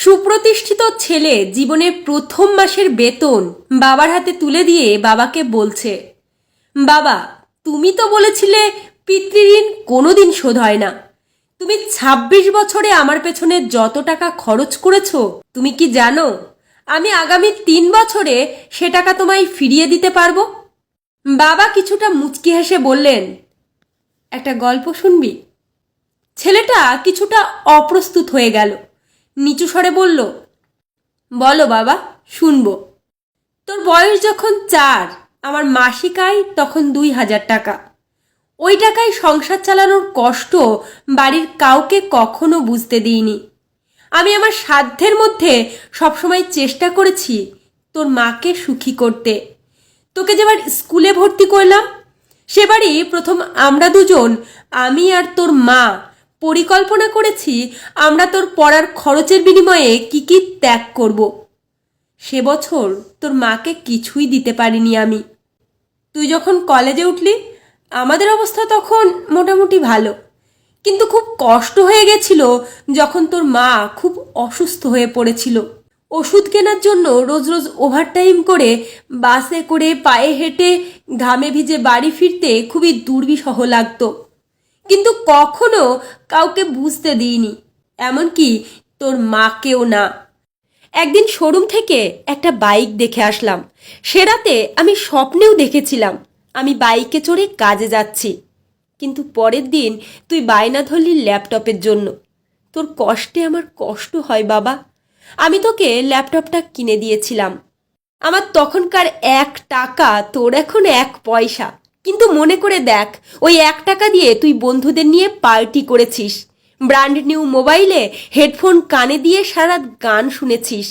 সুপ্রতিষ্ঠিত ছেলে জীবনের প্রথম মাসের বেতন বাবার হাতে তুলে দিয়ে বাবাকে বলছে, বাবা, তুমি তো বলেছিলে পিতৃঋণ কোনোদিন শোধ হয় না। তুমি ২৬ বছরে আমার পেছনে যত টাকা খরচ করেছো, তুমি কি জানো আমি আগামী ৩ বছরে সে টাকা তোমায় ফিরিয়ে দিতে পারবো? বাবা কিছুটা মুচকি হেসে বললেন, একটা গল্প শুনবি? ছেলেটা কিছুটা অপ্রস্তুত হয়ে গেল। নিচু স্বরে বলল, বলো বাবা, শুনবো। তোর বয়স যখন ৪, আমার মাসিক আয় তখন ২,০০০ টাকা। ওই টাকায় সংসার চালানোর কষ্ট বাড়ির কাউকে কখনো বুঝতে দিইনি। আমি আমার সাধ্যের মধ্যে সবসময় চেষ্টা করেছি তোর মাকে সুখী করতে। তোকে যেবার স্কুলে ভর্তি করলাম, সেবারই প্রথম আমরা দুজন, আমি আর তোর মা, পরিকল্পনা করেছি আমরা তোর পড়ার খরচের বিনিময়ে কি কি ত্যাগ করব। সে বছর তোর মাকে কিছুই দিতে পারিনি আমি। তুই যখন কলেজে উঠলি, আমাদের অবস্থা তখন মোটামুটি ভালো, কিন্তু খুব কষ্ট হয়ে গেছিল যখন তোর মা খুব অসুস্থ হয়ে পড়েছিল। ওষুধ কেনার জন্য রোজ রোজ ওভারটাইম করে, বাসে করে, পায়ে হেঁটে, ঘামে ভিজে বাড়ি ফিরতে খুবই দুর্বিষহ লাগতো, কিন্তু কখনো কাউকে বুঝতে দিইনি, এমনকি তোর মাকেও না। একদিন শোরুম থেকে একটা বাইক দেখে আসলাম। সে রাতে আমি স্বপ্নেও দেখেছিলাম আমি বাইকে চড়ে কাজে যাচ্ছি, কিন্তু পরের দিন তুই বায়না ধরলি ল্যাপটপের জন্য। তোর কষ্টে আমার কষ্ট হয় বাবা। আমি তোকে ল্যাপটপটা কিনে দিয়েছিলাম। আমার তখনকার ১ টাকা, তোর এখন ১ পয়সা, কিন্তু মনে করে দেখ, ওই ১ টাকা দিয়ে তুই বন্ধুদের নিয়ে পার্টি করেছিস, ব্র্যান্ড নিউ মোবাইলে হেডফোন কানে দিয়ে সারা গান শুনেছিস,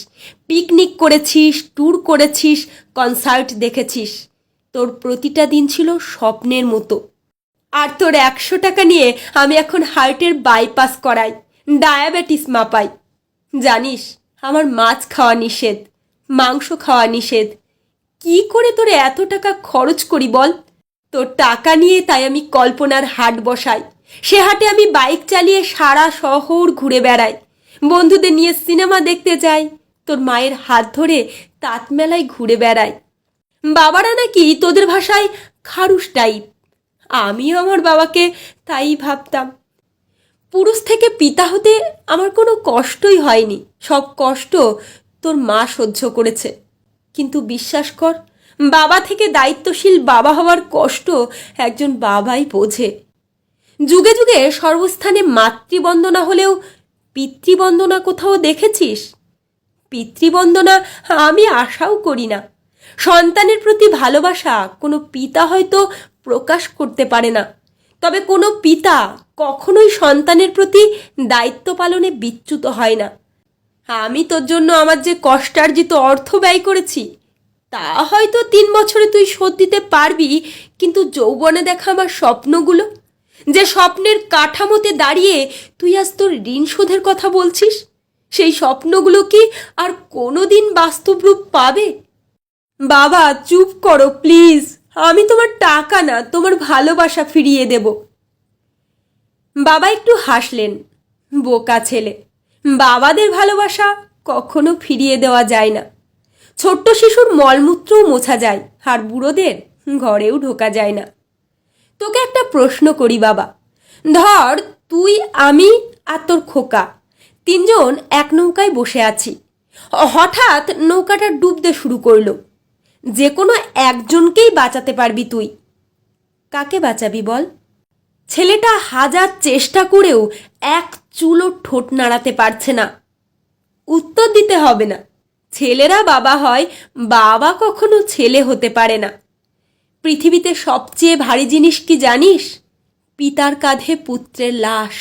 পিকনিক করেছিস, ট্যুর করেছিস, কনসার্ট দেখেছিস। তোর প্রতিটা দিন ছিল স্বপ্নের মতো। আর তোর ১০০ টাকা নিয়ে আমি এখন হার্টের বাইপাস করাই, ডায়াবেটিস মাপাই। জানিস, আমার মাছ খাওয়া নিষেধ, মাংস খাওয়া নিষেধ। কি করে তোর এত টাকা খরচ করি বল? তোর টাকা নিয়ে তাই আমি কল্পনার হাট বসাই। সে হাটে আমি বাইক চালিয়ে সারা শহর ঘুরে বেড়াই, বন্ধুদের নিয়ে সিনেমা দেখতে যাই, তোর মায়ের হাত ধরে তাঁতমেলায় ঘুরে বেড়াই। বাবারা নাকি তোদের ভাষায় খারুস টাইপ, আমিও আমার বাবাকে তাই ভাবতাম। পুরুষ থেকে পিতা হতে আমার কোনো কষ্টই হয়নি, সব কষ্ট তোর মা সহ্য করেছে। কিন্তু বিশ্বাস কর, বাবা থেকে দায়িত্বশীল বাবা হওয়ার কষ্ট একজন বাবাই বোঝে। যুগে যুগে সর্বস্থানে মাতৃবন্দনা হলেও পিতৃবন্দনা কোথাও দেখেছিস? পিতৃবন্দনা আমি আশাও করি না। সন্তানের প্রতি ভালোবাসা কোনো পিতা হয়তো প্রকাশ করতে পারে না, তবে কোনো পিতা কখনোই সন্তানের প্রতি দায়িত্ব পালনে বিচ্যুত হয় না। আমি তোর জন্য আমার যে কষ্টার্জিত অর্থ ব্যয় করেছি, তা হয়তো ৩ বছরে তুই শোধ দিতে পারবি, কিন্তু যৌবনে দেখা আমার স্বপ্নগুলো, যে স্বপ্নের কাঠামোতে দাঁড়িয়ে তুই আজ তোর ঋণ শোধের কথা বলছিস, সেই স্বপ্নগুলো কি আর কোনোদিন বাস্তব রূপ পাবে? বাবা, চুপ করো প্লিজ। আমি তোমার টাকা না, তোমার ভালোবাসা ফিরিয়ে দেব। বাবা একটু হাসলেন। বোকা ছেলে, বাবাদের ভালোবাসা কখনো ফিরিয়ে দেওয়া যায় না। ছোট্ট শিশুর মলমূত্রও মোছা যায়, আর বুড়োদের ঘরেও ঢোকা যায় না। তোকে একটা প্রশ্ন করি বাবা, ধর তুই, আমি আর তোর খোকা ৩ জন এক নৌকায় বসে আছি। হঠাৎ নৌকাটা ডুবতে শুরু করলো। যে কোনো একজনকেই বাঁচাতে পারবি তুই। কাকে বাঁচাবি বল? ছেলেটা হাজার চেষ্টা করেও এক চুলও ঠোঁট নাড়াতে পারছে না। উত্তর দিতে হবে না, ছেলেরা বাবা হয়, বাবা কখনো ছেলে হতে পারে না। পৃথিবীতে সবচেয়ে ভারী জিনিস কি জানিস? পিতার কাঁধে পুত্রের লাশ।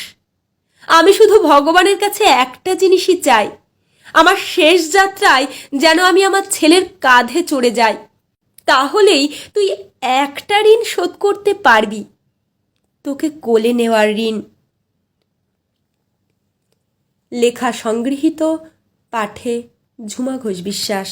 আমি শুধু ভগবানের কাছে একটা জিনিসই চাই, আমার শেষ যাত্রায় যেন আমি আমার ছেলের কাঁধে চড়ে যাই। তাহলেই তুই একটা ঋণ শোধ করতে পারবি, তোকে কোলে নেওয়ার ঋণ। লেখা সংগৃহীত, পাঠে ঝুমা ঘোষ বিশ্বাস।